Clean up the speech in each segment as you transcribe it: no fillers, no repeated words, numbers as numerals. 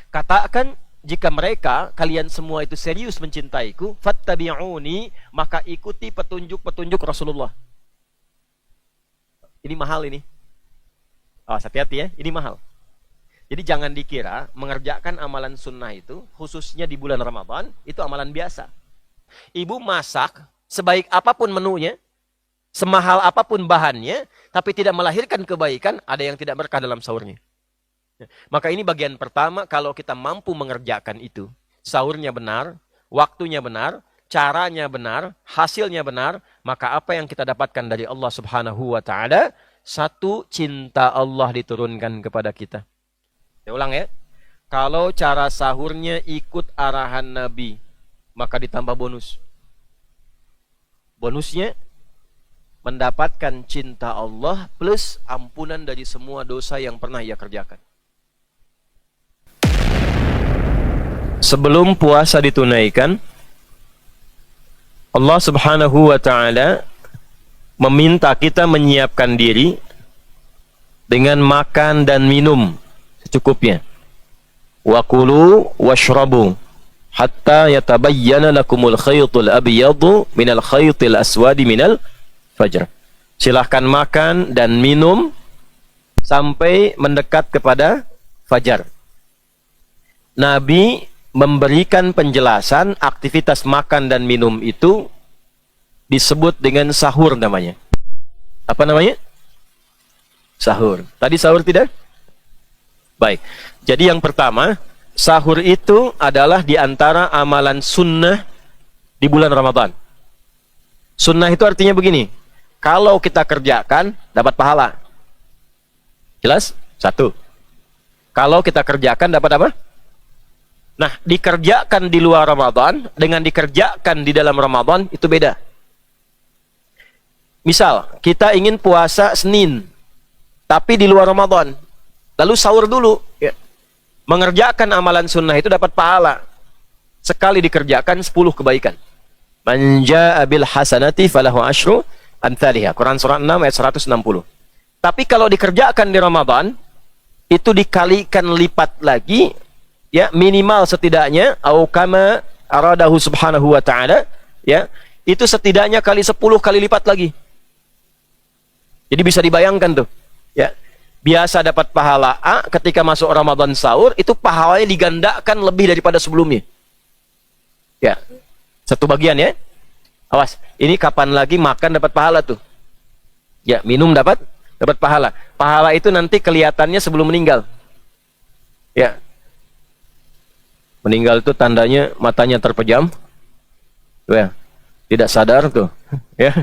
Katakan, jika mereka, kalian semua itu serius mencintaiku, fattabi'uni, maka ikuti petunjuk-petunjuk Rasulullah. Ini mahal ini. Awas, hati-hati ya, ini mahal. Jadi jangan dikira mengerjakan amalan sunnah itu, khususnya di bulan Ramadan, itu amalan biasa. Ibu masak, sebaik apapun menunya, semahal apapun bahannya, tapi tidak melahirkan kebaikan, ada yang tidak berkah dalam sahurnya. Maka ini bagian pertama, kalau kita mampu mengerjakan itu, sahurnya benar, waktunya benar, caranya benar, hasilnya benar, maka apa yang kita dapatkan dari Allah Subhanahu wa Ta'ala? Satu, cinta Allah diturunkan kepada kita. Saya ulang ya. Kalau cara sahurnya ikut arahan Nabi, maka ditambah bonus. Bonusnya mendapatkan cinta Allah plus ampunan dari semua dosa yang pernah ia kerjakan. Sebelum puasa ditunaikan, Allah Subhanahu wa Ta'ala meminta kita menyiapkan diri dengan makan dan minum secukupnya. Wa kulu washrabu hatta yatabayyana lakumul khaytul abyadu minal khaytil aswadi minal fajr. Silahkan makan dan minum sampai mendekat kepada fajar. Nabi memberikan penjelasan aktivitas makan dan minum itu disebut dengan sahur namanya. Apa namanya? Sahur. Tadi sahur tidak? Baik. Jadi yang pertama, sahur itu adalah di antara amalan sunnah di bulan Ramadan. Sunnah itu artinya begini, kalau kita kerjakan, dapat pahala. Jelas? Satu. Kalau kita kerjakan, dapat apa? Nah, dikerjakan di luar Ramadan dengan dikerjakan di dalam Ramadan itu beda. Misal, kita ingin puasa Senin, tapi di luar Ramadan. Lalu sahur dulu. Ya. Mengerjakan amalan sunnah itu dapat pahala. Sekali dikerjakan 10 kebaikan. Man jaa'a bil hasanati falahu asyru amthaliha. Quran surah 6 ayat 160. Tapi kalau dikerjakan di Ramadan, itu dikalikan lipat lagi, ya, minimal setidaknya au kama aradahu subhanahu wa ta'ala, ya, itu setidaknya kali 10 kali lipat lagi. Jadi bisa dibayangkan tuh, ya. Biasa dapat pahala A, ketika masuk Ramadan sahur, itu pahalanya digandakan lebih daripada sebelumnya. Ya. Satu bagian ya. Awas, ini kapan lagi makan dapat pahala tuh? Ya, minum dapat pahala. Pahala itu nanti kelihatannya sebelum meninggal. Ya. Meninggal itu tandanya matanya terpejam. Tuh ya. Tidak sadar tuh. Ya.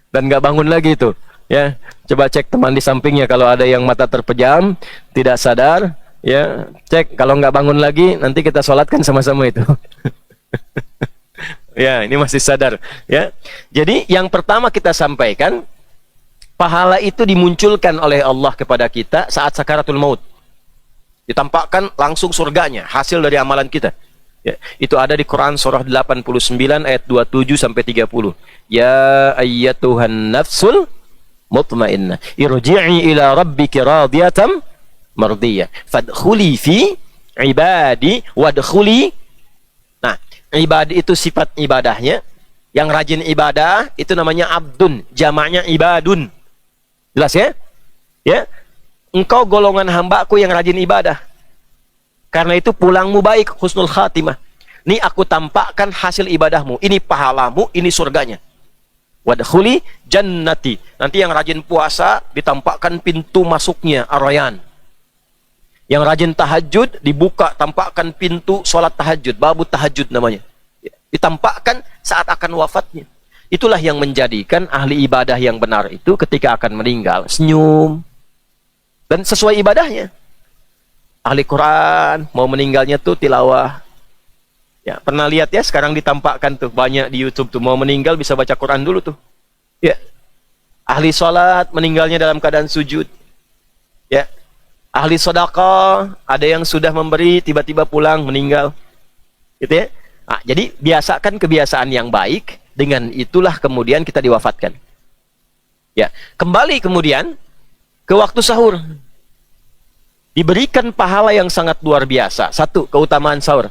Dan nggak bangun lagi tuh. Ya. Coba cek teman di sampingnya kalau ada yang mata terpejam, tidak sadar, ya. Cek kalau nggak bangun lagi, nanti kita sholatkan sama-sama itu. Ya, ini masih sadar, ya. Jadi yang pertama kita sampaikan, pahala itu dimunculkan oleh Allah kepada kita saat sakaratul maut. Ditampakkan langsung surganya, hasil dari amalan kita. Ya, itu ada di Quran surah 89 ayat 27 sampai 30. Ya ayyatuhan nafsul mutmainnah, irji'i ila rabbiki radiyatan mardiyah, fadkhuli fi ibadi wadkhuli. Nah, ibadi itu sifat ibadahnya. Yang rajin ibadah itu namanya abdun, jamaknya ibadun. Jelas ya? Ya. Engkau golongan hambaku yang rajin ibadah. Karena itu pulangmu baik, husnul khatimah. Ini aku tampakkan hasil ibadahmu. Ini pahalamu, ini surganya. Wadkhuli jannati. Nanti yang rajin puasa ditampakkan pintu masuknya ar-rayyan. Yang rajin tahajud dibuka, tampakkan pintu sholat tahajud, babu tahajud namanya. Ditampakkan saat akan wafatnya. Itulah yang menjadikan ahli ibadah yang benar itu ketika akan meninggal senyum dan sesuai ibadahnya. Ahli Quran mau meninggalnya tuh tilawah. Ya, pernah lihat ya, sekarang ditampakkan tuh banyak di YouTube tuh, mau meninggal bisa baca Quran dulu tuh. Ya. Ahli sholat meninggalnya dalam keadaan sujud. Ya. Ahli sedekah, ada yang sudah memberi tiba-tiba pulang meninggal. Gitu ya. Nah, jadi biasakan kebiasaan yang baik, dengan itulah kemudian kita diwafatkan. Ya, kembali kemudian ke waktu sahur. diberikan pahala yang sangat luar biasa. Satu, keutamaan sahur.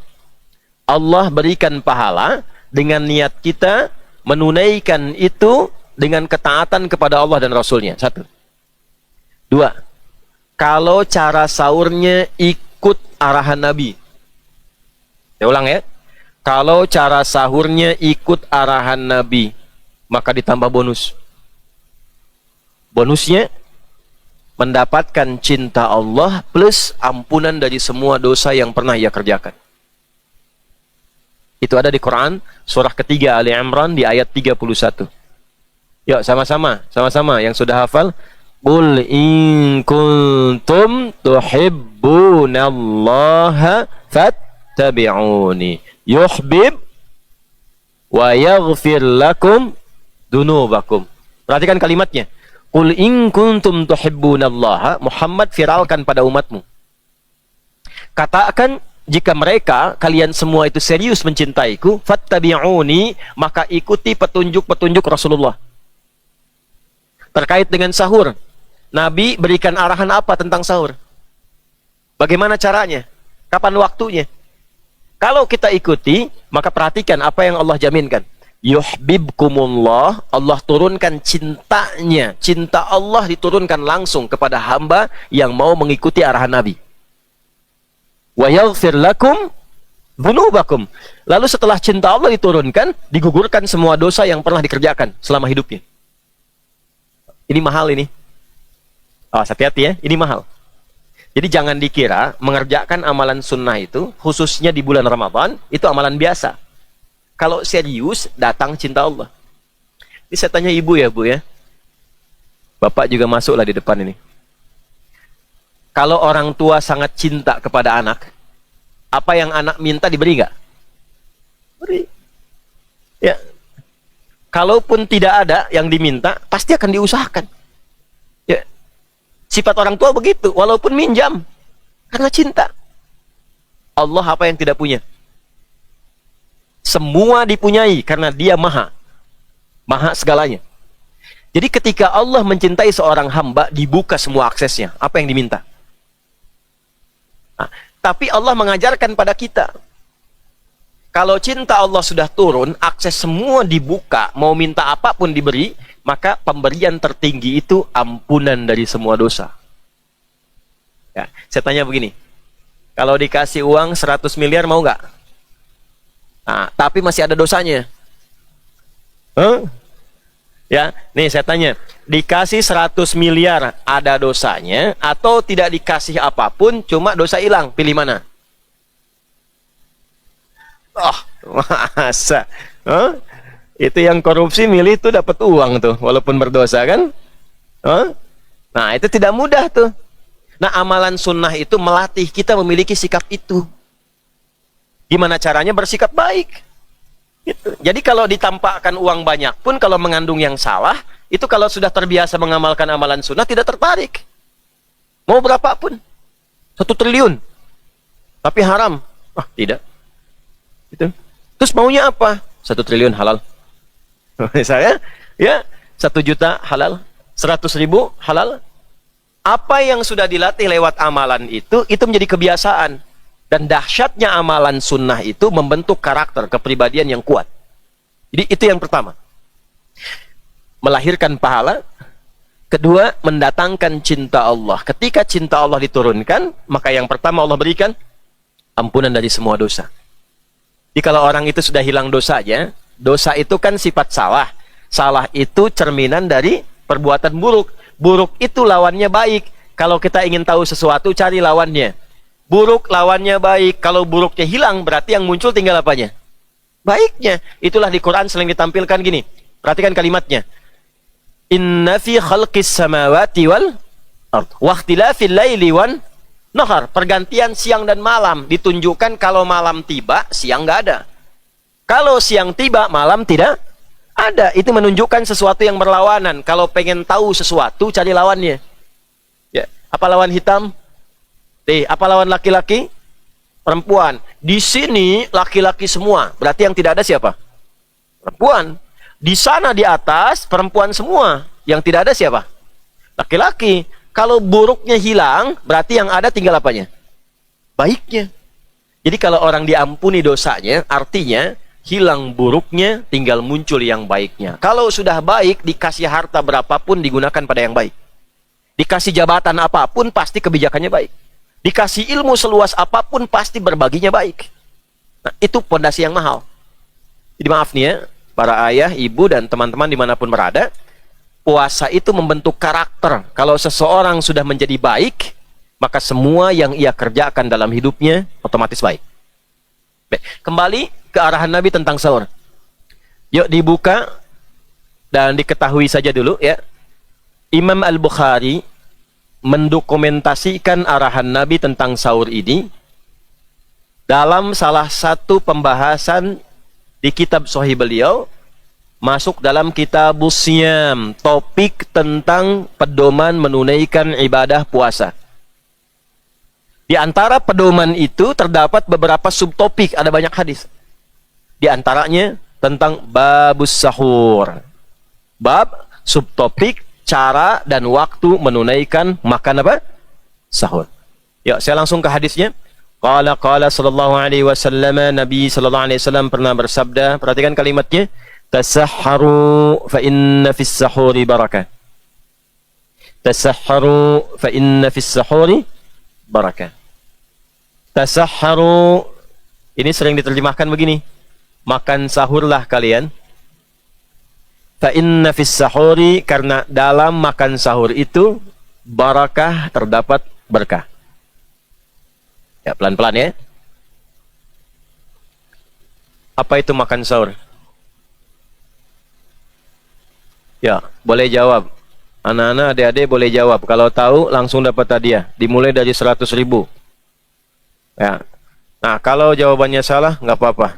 Allah berikan pahala dengan niat kita menunaikan itu dengan ketaatan kepada Allah dan Rasulnya. Satu. Dua, kalau cara sahurnya ikut arahan Nabi. Saya ulang ya. Kalau cara sahurnya ikut arahan Nabi, maka ditambah bonus. Bonusnya mendapatkan cinta Allah plus ampunan dari semua dosa yang pernah ia kerjakan. Itu ada di Quran, surah ketiga Ali Imran di ayat 31. Yuk sama-sama yang sudah hafal. Qul in kuntum tuhibbunallaha fattabi'uni yuhbib wa yaghfir lakum dunubakum. Perhatikan kalimatnya. Qul in kuntum tuhibbunallaha, Muhammad viralkan pada umatmu. Katakan, jika mereka, kalian semua itu serius mencintaiku, fattabi'uni, maka ikuti petunjuk-petunjuk Rasulullah. Terkait dengan sahur, Nabi berikan arahan apa tentang sahur? Bagaimana caranya? Kapan waktunya? Kalau kita ikuti, maka perhatikan apa yang Allah jaminkan. Yuhbibkumullah, Allah turunkan cintanya. Cinta Allah diturunkan langsung kepada hamba yang mau mengikuti arahan Nabi. Wa yaghfir lakum dzunubakum. Lalu setelah cinta Allah diturunkan, digugurkan semua dosa yang pernah dikerjakan selama hidupnya. Ini mahal ini. Oh, hati-hati ya, ini mahal. Jadi jangan dikira mengerjakan amalan sunnah itu, khususnya di bulan Ramadan, itu amalan biasa. Kalau serius, datang cinta Allah. Ini saya tanya ibu ya, Bu ya. Bapak juga masuklah di depan ini. Kalau orang tua sangat cinta kepada anak, apa yang anak minta diberi nggak? Beri. Ya. Kalaupun tidak ada yang diminta, pasti akan diusahakan. Ya. Sifat orang tua begitu, walaupun minjam. Karena cinta. Allah apa yang tidak punya? Semua dipunyai karena dia maha segalanya. Jadi ketika Allah mencintai seorang hamba, dibuka semua aksesnya. Apa yang diminta? Nah, tapi Allah mengajarkan pada kita, kalau cinta Allah sudah turun, akses semua dibuka, mau minta apapun diberi, maka pemberian tertinggi itu ampunan dari semua dosa. Ya, saya tanya begini, kalau dikasih uang 100 miliar mau nggak? Nah, tapi masih ada dosanya. Ya, nih saya tanya, dikasih 100 miliar ada dosanya atau tidak dikasih apapun cuma dosa hilang, pilih mana? Oh, masa? Itu yang korupsi milih tuh dapat uang tuh walaupun berdosa kan? Nah, itu tidak mudah tuh. Nah, amalan sunnah itu melatih kita memiliki sikap itu. Gimana caranya bersikap baik? Gitu. Jadi kalau ditampakkan uang banyak pun kalau mengandung yang salah, itu kalau sudah terbiasa mengamalkan amalan sunnah tidak tertarik. Mau berapapun. 1 triliun. Tapi haram. Tidak. Gitu. Terus maunya apa? 1 triliun halal. Misalnya, ya 1 juta halal. 100.000 halal. Apa yang sudah dilatih lewat amalan itu menjadi kebiasaan. Dan dahsyatnya amalan sunnah itu membentuk karakter, kepribadian yang kuat. Jadi itu yang pertama. Melahirkan pahala. Kedua, mendatangkan cinta Allah. Ketika cinta Allah diturunkan, maka yang pertama Allah berikan ampunan dari semua dosa. Jadi kalau orang itu sudah hilang dosanya, dosa itu kan sifat salah. Salah itu cerminan dari perbuatan buruk. Buruk itu lawannya baik. Kalau kita ingin tahu sesuatu, cari lawannya. Buruk lawannya baik. Kalau buruknya hilang, berarti yang muncul tinggal apanya? Baiknya. Itulah di Quran sering ditampilkan gini. Perhatikan kalimatnya. Inna fi khalqis samawati wal ard wa ikhtilafil laili wan nahar. Pergantian siang dan malam ditunjukkan kalau malam tiba, siang nggak ada. Kalau siang tiba, malam tidak ada. Itu menunjukkan sesuatu yang berlawanan. Kalau pengen tahu sesuatu, cari lawannya. Ya, apa lawan hitam? Apa lawan laki-laki? Perempuan. Di sini laki-laki semua. Berarti yang tidak ada siapa? Perempuan. Di sana di atas perempuan semua. Yang tidak ada siapa? Laki-laki. Kalau buruknya hilang, berarti yang ada tinggal apanya? Baiknya. Jadi kalau orang diampuni dosanya, artinya hilang buruknya, tinggal muncul yang baiknya. Kalau sudah baik, dikasih harta berapapun digunakan pada yang baik. Dikasih jabatan apapun, pasti kebijakannya baik. Dikasih ilmu seluas apapun, pasti berbaginya baik. Nah, itu pondasi yang mahal. Jadi maaf nih ya, para ayah, ibu, dan teman-teman dimanapun berada, puasa itu membentuk karakter. Kalau seseorang sudah menjadi baik, maka semua yang ia kerjakan dalam hidupnya otomatis baik. Baik, kembali ke arahan Nabi tentang sahur. Yuk dibuka dan diketahui saja dulu ya. Imam Al-Bukhari mendokumentasikan arahan Nabi tentang sahur ini dalam salah satu pembahasan di kitab Sahih beliau, masuk dalam kitab Siyam, topik tentang pedoman menunaikan ibadah puasa. Di antara pedoman itu terdapat beberapa subtopik, ada banyak hadis. Di antaranya tentang babus sahur. Bab subtopik cara dan waktu menunaikan makan apa? Sahur. Ya, saya langsung ke hadisnya. Qala sallallahu alaihi wasallam, Nabi sallallahu alaihi wasallam pernah bersabda, perhatikan kalimatnya, tasahharu fa inna fis sahuri barakah. Tasahharu fa inna fis sahuri barakah. Tasahharu ini sering diterjemahkan begini, makan sahurlah kalian. Fa inna fis sahuri, karena dalam makan sahur itu barakah, terdapat berkah. Ya, pelan-pelan ya. Apa itu makan sahur? Ya, boleh jawab. Anak-anak, adik-adik boleh jawab. Kalau tahu langsung dapat hadiah. Dimulai dari 100.000. Ya. Nah, kalau jawabannya salah, nggak apa-apa.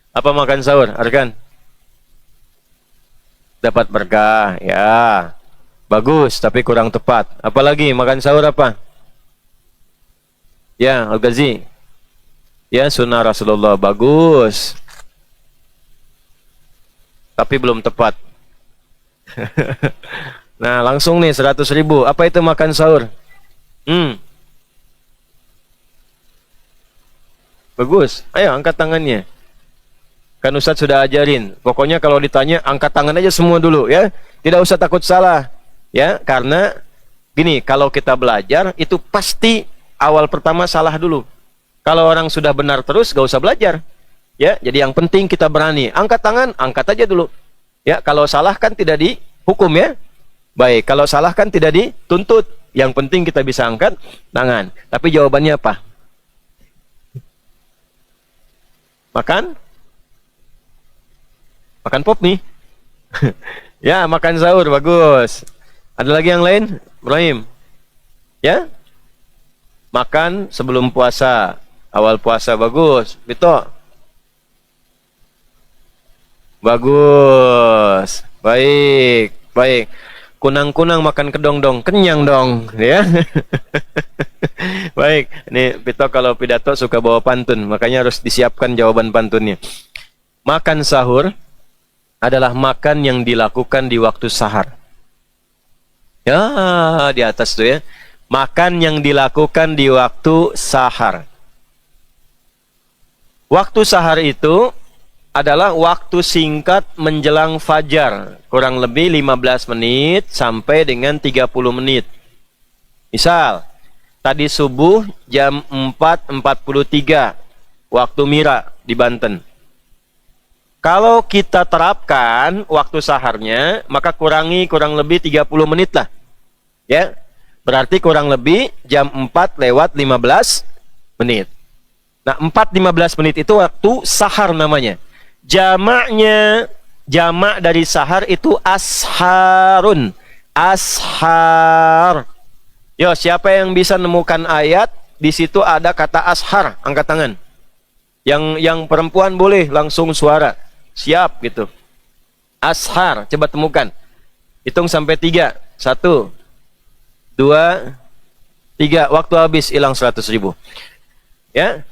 Apa makan sahur, Arkan? Dapat berkah, ya. Bagus, tapi kurang tepat. Apalagi makan sahur apa? Ya, Al-Ghazi. Ya, sunnah Rasulullah, bagus. Tapi belum tepat. Nah, langsung nih 100.000. Apa itu makan sahur? Bagus. Ayo angkat tangannya. Kan Ustadz sudah ajarin. Pokoknya kalau ditanya angkat tangan aja semua dulu ya. Tidak usah takut salah. Ya, karena gini, kalau kita belajar itu pasti awal pertama salah dulu. Kalau orang sudah benar terus gak usah belajar. Ya, jadi yang penting kita berani. Angkat tangan, angkat aja dulu. Ya, kalau salah kan tidak dihukum ya. Baik, kalau salah kan tidak dituntut. Yang penting kita bisa angkat tangan. Tapi jawabannya apa? Makan? Makan pop nih. Ya, makan sahur, bagus. Ada lagi yang lain? Ibrahim? Ya? Makan sebelum puasa. Awal puasa, bagus. Bito? Bagus. Baik, baik. Kunang-kunang makan kedong dong, kenyang dong, ya. Baik, ini Pito kalau pidato suka bawa pantun, makanya harus disiapkan jawaban pantunnya. Makan sahur adalah makan yang dilakukan di waktu sahar. Ya, di atas tuh ya. Makan yang dilakukan di waktu sahar. Waktu sahar itu adalah waktu singkat menjelang fajar, kurang lebih 15 menit sampai dengan 30 menit. Misal, tadi subuh jam 4.43 waktu Mira di Banten. Kalau kita terapkan waktu saharnya, maka kurangi kurang lebih 30 menit lah. Ya. Berarti kurang lebih jam 4:15 menit. Nah, 4:15 menit itu waktu sahar namanya. Jamaknya, jamak dari sahar itu asharun. Ashar. Yo, siapa yang bisa nemukan ayat di situ ada kata ashar? Angkat tangan. Yang perempuan boleh langsung suara. Siap gitu. Ashar, coba temukan. Hitung sampai 3. 1, 2, 3. Waktu habis, hilang 100.000. Ya.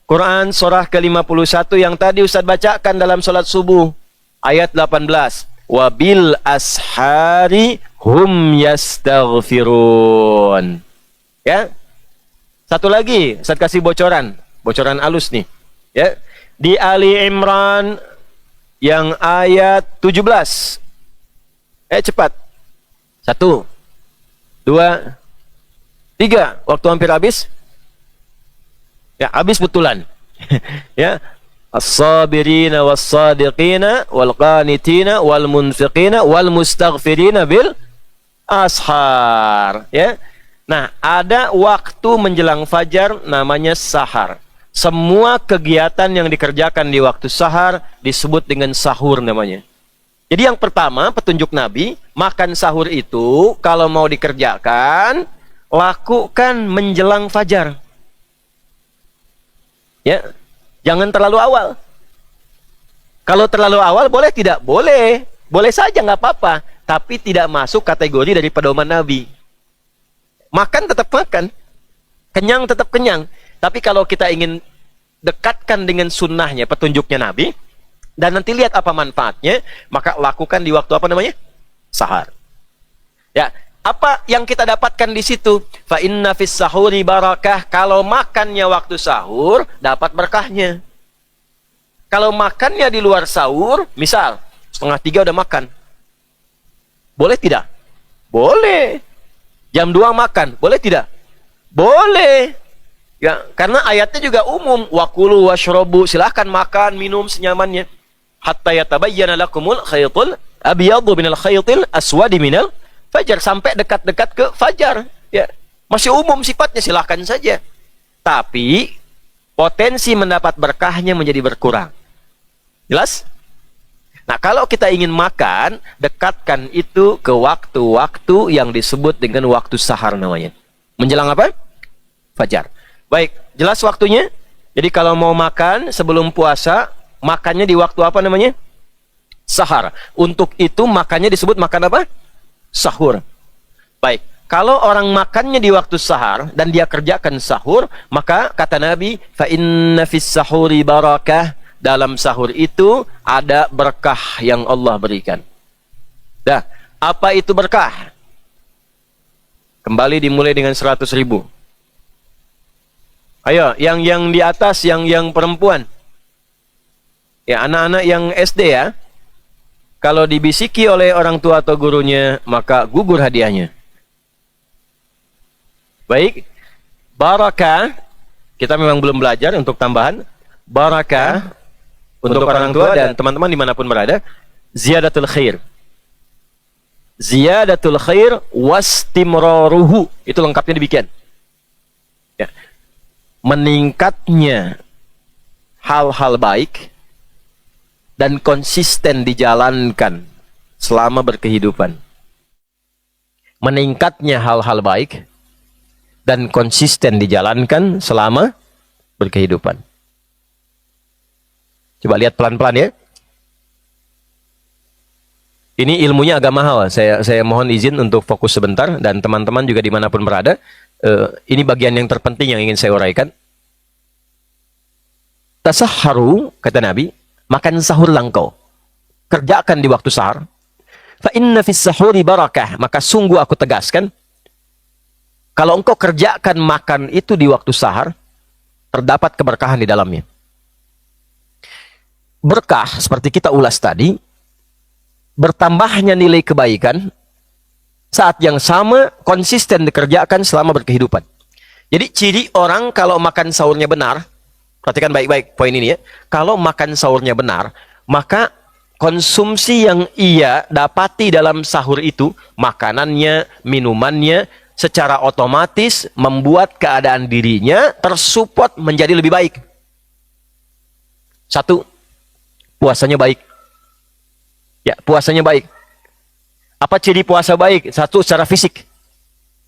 Quran surah ke-51 yang tadi Ustaz bacakan dalam salat subuh. Ayat 18. wa bil ashari hum yastaghfirun. Ya. Satu lagi, Ustaz kasih bocoran alus nih. Ya. Di Ali Imran yang ayat 17. Cepat. 1, 2, 3. Waktu hampir habis. Ya, habis betulan. Ya. As-sabirina was-sadiqina wal-qanitina wal-munfiqina wal-mustaghfirina bil ashar. Ya. Nah, ada waktu menjelang fajar namanya sahar. Semua kegiatan yang dikerjakan di waktu sahar disebut dengan sahur namanya. Jadi yang pertama, petunjuk Nabi, makan sahur itu kalau mau dikerjakan, lakukan menjelang fajar. Ya, jangan terlalu awal. Kalau terlalu awal boleh tidak? Boleh. Boleh saja, nggak apa-apa. Tapi tidak masuk kategori dari pedoman Nabi. Makan tetap makan, kenyang tetap kenyang. Tapi kalau kita ingin dekatkan dengan sunnahnya, petunjuknya Nabi, dan nanti lihat apa manfaatnya, maka lakukan di waktu apa namanya? Sahar. Ya, apa yang kita dapatkan di situ? Fa inna fis sahuri barakah. Kalau makannya waktu sahur, dapat berkahnya. Kalau makannya di luar sahur, misal 2:30 udah makan, boleh tidak? Boleh. Jam 2 makan, boleh tidak? Boleh. Ya, karena ayatnya juga umum. Wakulu washrobu, silahkan makan, minum senyamannya. Hatta yatabayyana lakumul khaytul abyadu minal khaytil aswadi minal fajar. Sampai dekat-dekat ke fajar. Ya, masih umum sifatnya, silahkan saja. Tapi potensi mendapat berkahnya menjadi berkurang. Jelas? Nah, kalau kita ingin makan, dekatkan itu ke waktu-waktu yang disebut dengan waktu sahar namanya. Menjelang apa? Fajar. Baik, jelas waktunya? Jadi kalau mau makan sebelum puasa, makannya di waktu apa namanya? Sahar. Untuk itu makannya disebut makan apa? Sahur. Baik, kalau orang makannya di waktu sahar dan dia kerjakan sahur, maka kata Nabi, fa inna fis sahuri barakah. Dalam sahur itu ada berkah yang Allah berikan. Dah, apa itu berkah? Kembali dimulai dengan 100.000. Ayo, yang di atas, yang perempuan. Ya, anak-anak yang SD ya. Kalau dibisiki oleh orang tua atau gurunya, maka gugur hadiahnya. Baik. Barakah, kita memang belum belajar untuk tambahan. Barakah untuk orang tua dan teman-teman dimanapun berada, ziyadatul khair. Ziyadatul khair wastimraruhu. Itu lengkapnya demikian. Ya. Meningkatnya hal-hal baik dan konsisten dijalankan selama berkehidupan. Meningkatnya hal-hal baik dan konsisten dijalankan selama berkehidupan. Coba lihat pelan-pelan ya. Ini ilmunya agak mahal. Saya mohon izin untuk fokus sebentar. Dan teman-teman juga dimanapun berada. Ini bagian yang terpenting yang ingin saya uraikan. Tasahharu, kata Nabi, makan sahurlah engkau. Kerjakan di waktu sahur. Fa inna fis sahuri barakah. Maka sungguh aku tegaskan, kalau engkau kerjakan makan itu di waktu sahur, terdapat keberkahan di dalamnya. Berkah, seperti kita ulas tadi, bertambahnya nilai kebaikan saat yang sama konsisten dikerjakan selama berkehidupan. Jadi ciri orang kalau makan sahurnya benar, perhatikan baik-baik poin ini ya. Kalau makan sahurnya benar, maka konsumsi yang ia dapati dalam sahur itu, makanannya, minumannya, secara otomatis membuat keadaan dirinya tersupport menjadi lebih baik. 1, puasanya baik. Ya, puasanya baik. Apa ciri puasa baik? 1, secara fisik.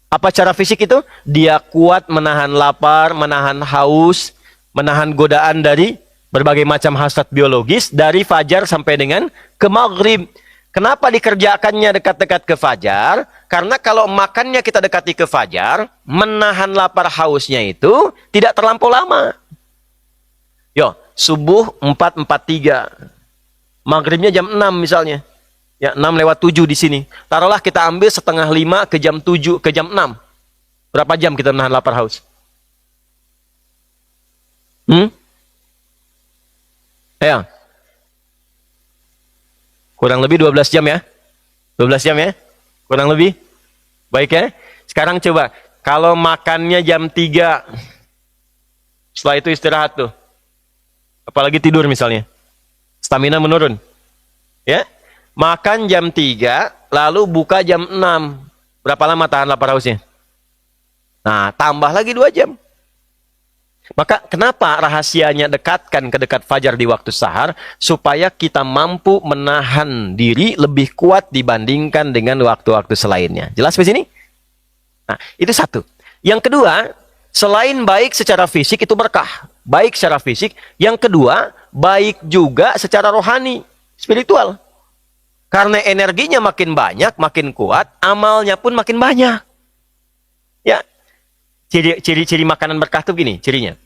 Apa cara fisik itu? Dia kuat menahan lapar, menahan haus, menahan godaan dari berbagai macam hasrat biologis dari fajar sampai dengan ke maghrib. Kenapa dikerjakannya dekat-dekat ke fajar? Karena kalau makannya kita dekati ke fajar, menahan lapar hausnya itu tidak terlampau lama. Yo, subuh 4.43. Maghribnya jam 6 misalnya. Ya, 6 lewat 7 di sini. Taruhlah kita ambil setengah 5 ke jam 7 ke jam 6. Berapa jam kita menahan lapar haus? Ya. Kurang lebih 12 jam ya. 12 jam ya. Kurang lebih. Baik ya. Sekarang coba. Kalau makannya jam 3. Setelah itu istirahat tuh. Apalagi tidur misalnya. Stamina menurun. Ya. Makan jam 3, lalu buka jam 6. Berapa lama tahan lapar hausnya? Nah, tambah lagi 2 jam. Maka kenapa rahasianya dekatkan ke dekat fajar di waktu sahar? Supaya kita mampu menahan diri lebih kuat dibandingkan dengan waktu-waktu selainnya. Jelas di sini? Nah, itu satu. Yang kedua, selain baik secara fisik itu berkah. Baik secara fisik. Yang kedua, baik juga secara rohani, spiritual. Karena energinya makin banyak, makin kuat, amalnya pun makin banyak. Ya, ciri-ciri makanan berkah itu gini, cirinya.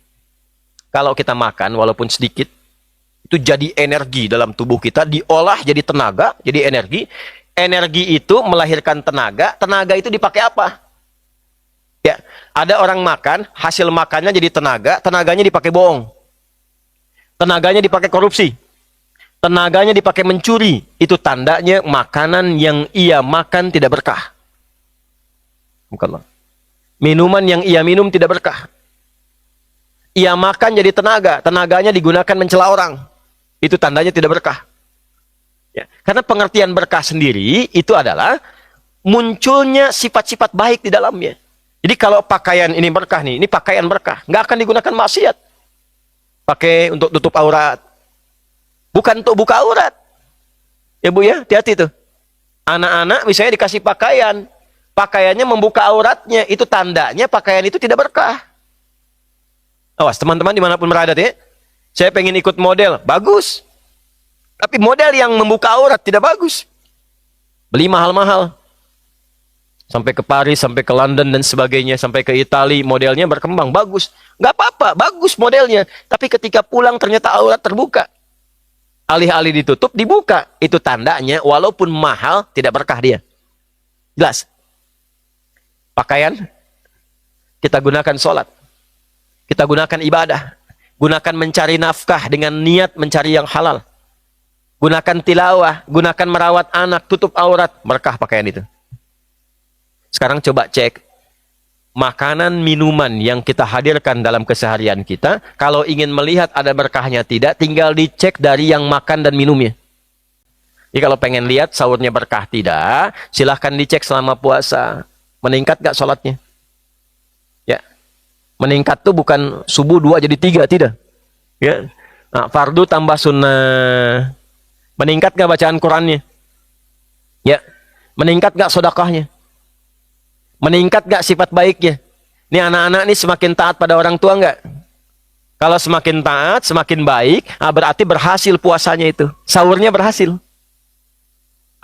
Kalau kita makan, walaupun sedikit, itu jadi energi dalam tubuh kita, diolah jadi tenaga, jadi energi. Energi itu melahirkan tenaga, tenaga itu dipakai apa? Ya, ada orang makan, hasil makannya jadi tenaga, tenaganya dipakai bohong. Tenaganya dipakai korupsi. Tenaganya dipakai mencuri. Itu tandanya makanan yang ia makan tidak berkah. Bukanlah. Minuman yang ia minum tidak berkah. Ia makan jadi tenaga. Tenaganya digunakan mencela orang. Itu tandanya tidak berkah. Ya. Karena pengertian berkah sendiri itu adalah munculnya sifat-sifat baik di dalamnya. Jadi kalau pakaian ini berkah nih, ini pakaian berkah. Nggak akan digunakan maksiat. Pakai untuk tutup aurat. Bukan untuk buka aurat. Ya Bu ya, hati-hati tuh. Anak-anak misalnya dikasih pakaian. Pakaiannya membuka auratnya. Itu tandanya pakaian itu tidak berkah. Awas teman-teman dimanapun berada ya. Saya pengen ikut model. Bagus. Tapi model yang membuka aurat tidak bagus. Beli mahal-mahal. Sampai ke Paris, sampai ke London dan sebagainya. Sampai ke Italia modelnya berkembang. Bagus. Nggak apa-apa. Bagus modelnya. Tapi ketika pulang ternyata aurat terbuka. Alih-alih ditutup, dibuka. Itu tandanya, walaupun mahal, tidak berkah dia. Jelas? Pakaian, kita gunakan sholat. Kita gunakan ibadah. Gunakan mencari nafkah dengan niat mencari yang halal. Gunakan tilawah, gunakan merawat anak, tutup aurat. Berkah pakaian itu. Sekarang coba cek. Makanan, minuman yang kita hadirkan dalam keseharian kita, kalau ingin melihat ada berkahnya tidak, tinggal dicek dari yang makan dan minumnya. Jadi kalau pengen lihat sahurnya berkah tidak, silahkan dicek selama puasa. Meningkat gak sholatnya? Ya. Meningkat tuh bukan subuh 2 jadi 3, tidak. Ya. Nah, fardu tambah sunnah. Meningkat gak bacaan Qurannya? Ya. Meningkat gak sedekahnya? Meningkat gak sifat baiknya? Ini anak-anak nih semakin taat pada orang tua nggak? Kalau semakin taat, semakin baik, berarti berhasil puasanya itu. Sahurnya berhasil.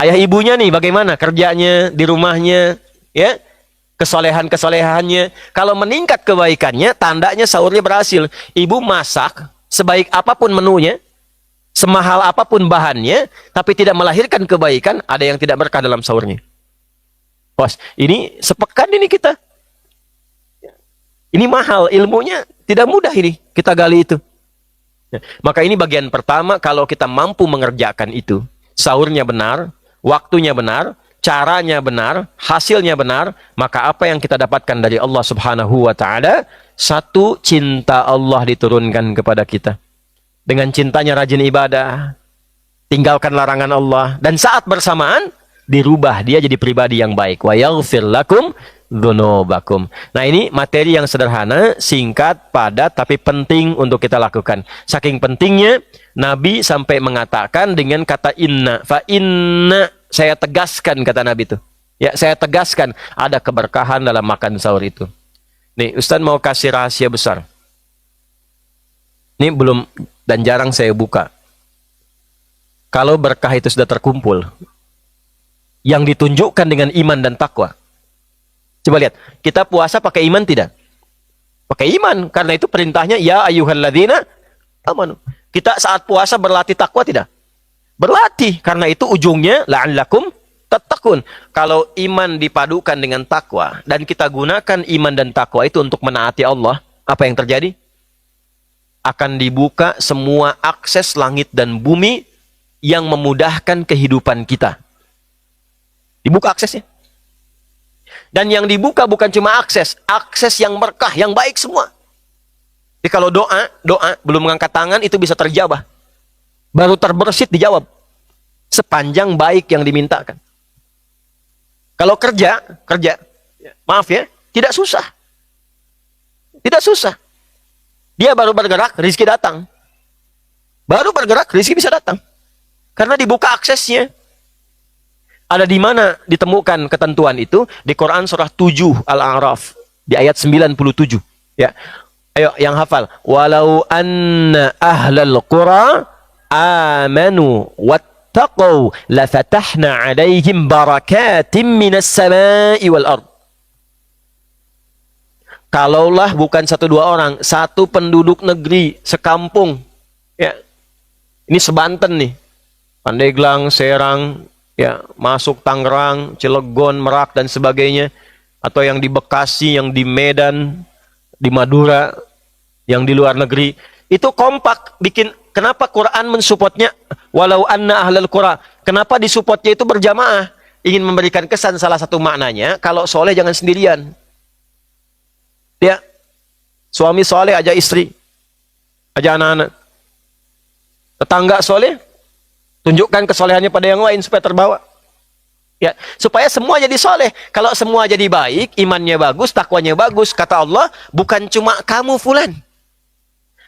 Ayah ibunya nih bagaimana? Kerjanya, di rumahnya, ya, kesolehan-kesolehannya. Kalau meningkat kebaikannya, tandanya sahurnya berhasil. Ibu masak, sebaik apapun menunya, semahal apapun bahannya, tapi tidak melahirkan kebaikan, ada yang tidak berkah dalam sahurnya. Bos, ini sepekan ini kita. Ini mahal, ilmunya tidak mudah ini kita gali itu. Maka ini bagian pertama, kalau kita mampu mengerjakan itu, sahurnya benar, waktunya benar, caranya benar, hasilnya benar, maka apa yang kita dapatkan dari Allah Subhanahu wa taala? Satu, cinta Allah diturunkan kepada kita. Dengan cintanya rajin ibadah, tinggalkan larangan Allah, dan saat bersamaan dirubah dia jadi pribadi yang baik. Wa yaghfir lakum dzunubakum. Nah, ini materi yang sederhana, singkat, padat, tapi penting untuk kita lakukan. Saking pentingnya, Nabi sampai mengatakan dengan kata inna. Fa inna, saya tegaskan kata Nabi itu. Ya, saya tegaskan ada keberkahan dalam makan sahur itu. Nih, Ustaz mau kasih rahasia besar. Ini belum dan jarang saya buka. Kalau berkah itu sudah terkumpul, yang ditunjukkan dengan iman dan takwa. Coba lihat, kita puasa pakai iman tidak? Pakai iman, karena itu perintahnya ya ayyuhalladzina amanu. Kita saat puasa berlatih takwa tidak? Berlatih, karena itu ujungnya la'allakum tattaqun. Kalau iman dipadukan dengan takwa dan kita gunakan iman dan takwa itu untuk menaati Allah, apa yang terjadi? Akan dibuka semua akses langit dan bumi yang memudahkan kehidupan kita. Dibuka aksesnya. Dan yang dibuka bukan cuma akses yang berkah, yang baik semua. Jadi kalau doa belum mengangkat tangan itu bisa terjawab. Baru terbersit dijawab. Sepanjang baik yang dimintakan. Kalau kerja, maaf ya, tidak susah. Tidak susah. Dia baru bergerak, rezeki datang. Baru bergerak, rezeki bisa datang. Karena dibuka aksesnya. Ada di mana ditemukan ketentuan itu? Di Quran surah 7 Al-A'raf. Di ayat 97. Ya. Ayo, yang hafal. Walau anna ahlal qura amanu wattaqau lafatahna alaihim barakatim minas sama'i wal ard. Kalaulah bukan satu dua orang, satu penduduk negeri, sekampung, ya, ini sebanten nih, Pandeglang, Serang, ya, masuk Tangerang, Cilegon, Merak dan sebagainya, atau yang di Bekasi, yang di Medan, di Madura, yang di luar negeri, itu kompak bikin. Kenapa Quran mensupportnya walau anna ahlal qura? Kenapa disupportnya itu berjamaah? Ingin memberikan kesan, salah satu maknanya, kalau soleh jangan sendirian. Ya, suami soleh aja istri, aja anak-anak. Tetangga soleh, tunjukkan kesolehannya pada yang lain supaya terbawa. Ya, supaya semua jadi soleh. Kalau semua jadi baik, imannya bagus, takwanya bagus, kata Allah, bukan cuma kamu fulan.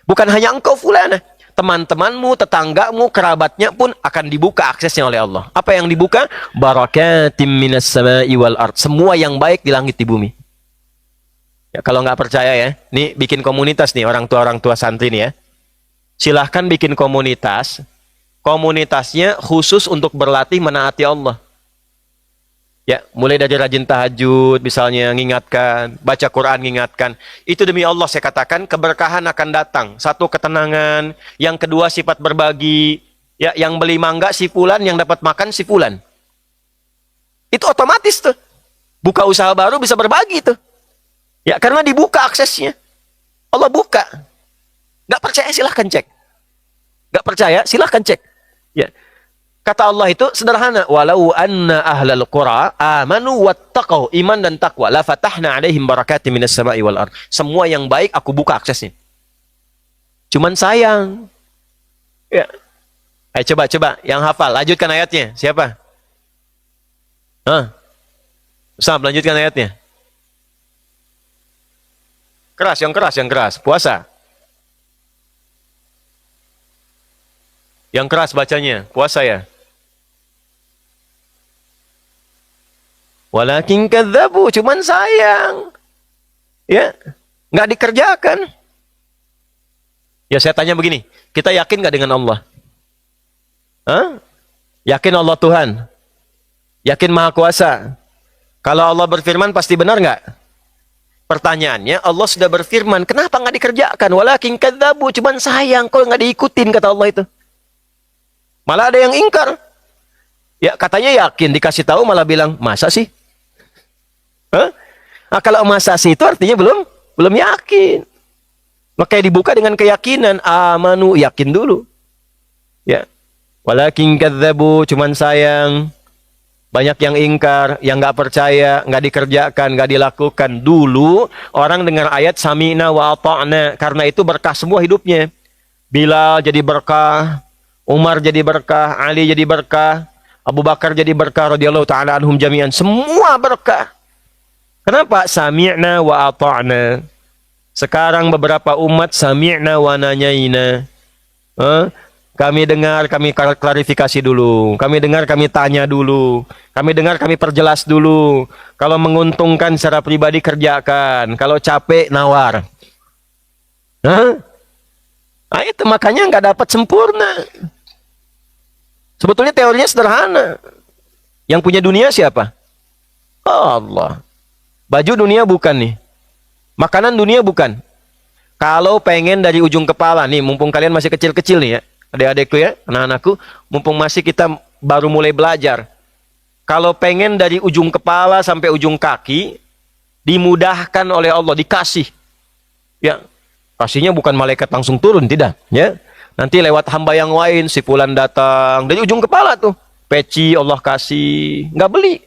Bukan hanya engkau fulan. Teman-temanmu, tetanggamu, kerabatnya pun akan dibuka aksesnya oleh Allah. Apa yang dibuka? Barakatim minas sama'i wal ard. Semua yang baik di langit di bumi. Ya, kalau nggak percaya ya, nih bikin komunitas nih orang tua santri nih ya. Silahkan bikin komunitas. Komunitasnya khusus untuk berlatih menaati Allah. Ya, mulai dari rajin tahajud, misalnya ngingatkan, baca Quran ngingatkan. Itu demi Allah saya katakan keberkahan akan datang. Satu, ketenangan. Yang kedua, sifat berbagi. Ya, yang beli mangga si fulan, yang dapat makan si fulan. Itu otomatis tuh. Buka usaha baru bisa berbagi tuh. Ya, karena dibuka aksesnya. Allah buka. Nggak percaya silahkan cek. Nggak percaya silahkan cek. Ya. Kata Allah itu sederhana. Walau anna ahlal qura amanu wattaqau. Iman dan takwa. La fatahna alaihim barakatim minas sama'i wal ard. Semua yang baik aku buka aksesnya. Cuman sayang. Ya. Ayo coba. Yang hafal. Lanjutkan ayatnya. Siapa? Ustaz, lanjutkan ayatnya. Yang keras. Puasa. Yang keras bacanya. Puasa ya. Walakin kadzabu, cuman sayang. Ya, nggak dikerjakan. Ya saya tanya begini, kita yakin nggak dengan Allah? Yakin Allah Tuhan? Yakin Maha Kuasa? Kalau Allah berfirman pasti benar nggak? Pertanyaannya, Allah sudah berfirman, kenapa nggak dikerjakan? Walakin kadzabu, cuman sayang kalau nggak diikutin, kata Allah itu. Malah ada yang ingkar. Ya, katanya yakin, dikasih tahu malah bilang, masa sih? Nah, kalau masa sih itu artinya belum yakin. Makanya dibuka dengan keyakinan, amanu, yakin dulu. Ya. Walakin kadzabu, cuman sayang. Banyak yang ingkar, yang nggak percaya, nggak dikerjakan, nggak dilakukan. Dulu orang dengar ayat sami'na wa ata'na, karena itu berkah semua hidupnya. Bilal jadi berkah, Umar jadi berkah, Ali jadi berkah, Abu Bakar jadi berkah radhiyallahu taala anhum jami'an. Semua berkah. Kenapa? Sami'na wa ata'na. Sekarang beberapa umat sami'na wa nanyaina. Kami dengar, kami klarifikasi dulu. Kami dengar, kami tanya dulu. Kami dengar, kami perjelas dulu. Kalau menguntungkan secara pribadi kerjakan. Kalau capek, nawar. Nah itu makanya nggak dapat sempurna. Sebetulnya teorinya sederhana. Yang punya dunia siapa? Allah. Baju dunia bukan nih. Makanan dunia bukan. Kalau pengen dari ujung kepala nih, mumpung kalian masih kecil-kecil nih ya. adik-adikku ya, anak-anakku, mumpung masih kita baru mulai belajar. Kalau pengen dari ujung kepala sampai ujung kaki, dimudahkan oleh Allah, dikasih. Ya, kasihnya bukan malaikat langsung turun, tidak. Ya, nanti lewat hamba yang lain, si fulan datang dari ujung kepala tuh, peci Allah kasih, nggak beli.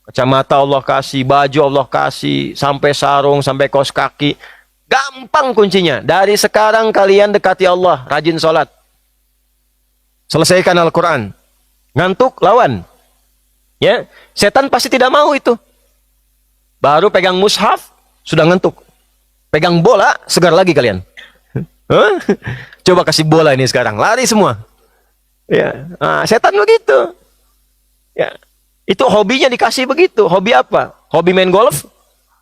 Kacamata Allah kasih, baju Allah kasih, sampai sarung, sampai kaos kaki. Gampang kuncinya. Dari sekarang kalian dekati Allah, rajin sholat. Selesaikan Al-Quran. Ngantuk, lawan. Ya, setan pasti tidak mau itu. Baru pegang mushaf, sudah ngantuk. Pegang bola, segar lagi kalian. Huh? Coba kasih bola ini sekarang, lari semua. Ya, nah, setan begitu. Ya. Itu hobinya dikasih begitu. Hobi apa? Hobi main golf?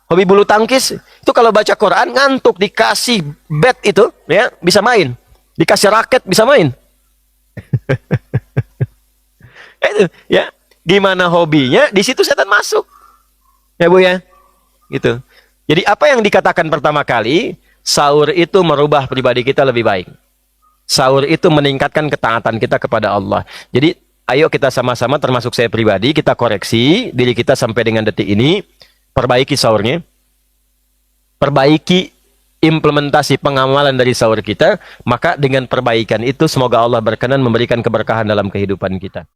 Hobi bulu tangkis? Itu kalau baca Quran ngantuk, dikasih bat itu, ya bisa main. Dikasih raket bisa main. Itu, ya. Gimana hobinya? Di situ setan masuk. Ya Bu ya. Gitu. Jadi apa yang dikatakan pertama kali, sahur itu merubah pribadi kita lebih baik. Sahur itu meningkatkan ketaatan kita kepada Allah. Jadi ayo kita sama-sama, termasuk saya pribadi, kita koreksi diri kita sampai dengan detik ini, perbaiki sahurnya, perbaiki implementasi pengamalan dari sahur kita, maka dengan perbaikan itu semoga Allah berkenan memberikan keberkahan dalam kehidupan kita.